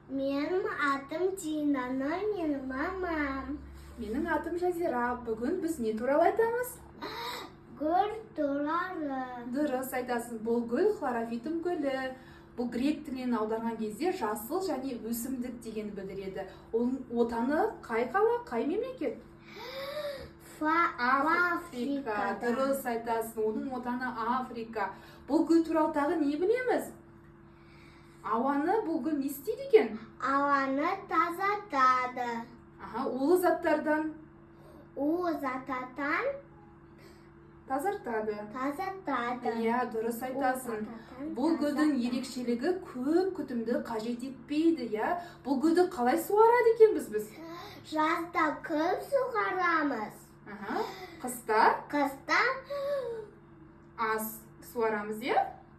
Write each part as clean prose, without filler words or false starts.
Менің атым Динаны, менің мамам. Менің атым Жазира. Бүгін біз не туралы айтамыз? Гүл туралы. Дұрыс айтасың. Бұл гүл хлорофитум гүлі. Бұл грек тілінен аударған кезде жасыл және өсімдік деген білдіреді. Оның отаны қай қала, қай мемлекет? Африка. Дұрыс айтасың. Оның отаны Африка. Бұл гүл туралы тағы не білеміз? Ауаны бұл гүл не істейді екен? Ауаны тазартады. Улы заттардан тазартады. Иә, дұрыс айтасың. Бұл гүлдің ерекшелігі көп күтімді қажет етпейді, иә? Бұл гүлді қалай суарады екенбіз біз? Жазда көп суғарамыз. Қыста Қыста аз суарамыз, иә?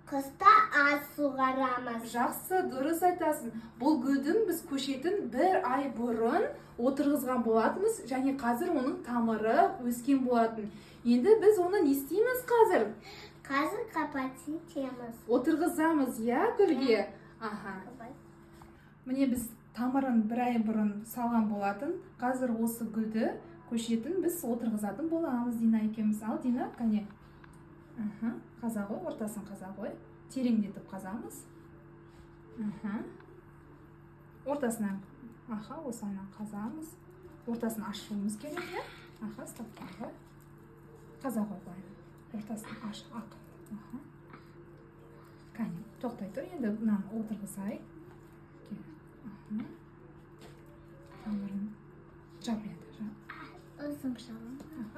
Қыста аз суғарамыз. Жақсы, дұрыс айтасың. Бұл гүлдің біз көшетін бір ай бұрын отырғызған болатынбыз, және қазір оның тамыры өскен болатын. Енді біз оны не істейміз қазір? Қазір қапатитеміз. Отырғызамыз, иә, гүлге? Міне біз тамырын бір ай бұрын салған болатын. Қазір осы гүлді көшетін біз отырғызатын боламыз, Дина екеуміз. Ал, Дина, кәне. Қаза ғой, ортасын қаза ғой. Тереңдетіп қазамыз. Ортасынан, осынан қазамыз. Ортасын ашуымыз керек, иә? Стаптан ғой. Қаза ғой бұлайын. Ортасын аш, ақын. Кәне, тоқтай тұр. Енді бұнан отырғызайық. Тамырын жап енді, жап. Өзім шалым.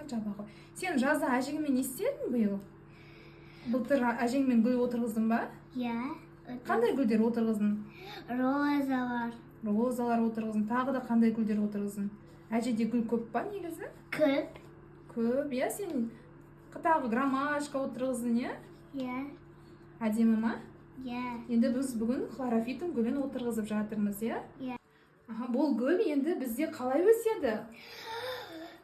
Жаба ғой. Сен жазда әжеңмен не істедің биыл? Былтыр әжеңмен гүл отырғыздың ба? Иә. Қандай гүлдер отырғыздың? Розалар. Розалар отырғыздың. Тағы да қандай гүлдер отырғыздың? Әжеде гүл көп па негізі? Көп. Көп, иә? Сен тағы громашка отырғыздың, иә? Иә. Әдемі ма? Иә. Енді біз бүгін хлорофитум гүлін отырғызып жатырмыз, иә? Иә. Бұл гүл енді бізде қалай өседі?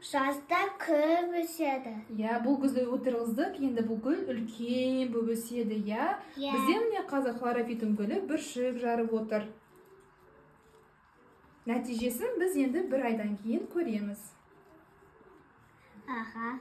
Жазда көп өседі. Иә, бұл гүлді отырғыздық, енді бұл гүл үлкен болып өседі, иә? Бізде міне қазір хлорофитум гүлі бүршік жарып отыр. Нәтижесін біз енді бір айдан кейін көреміз. Аха.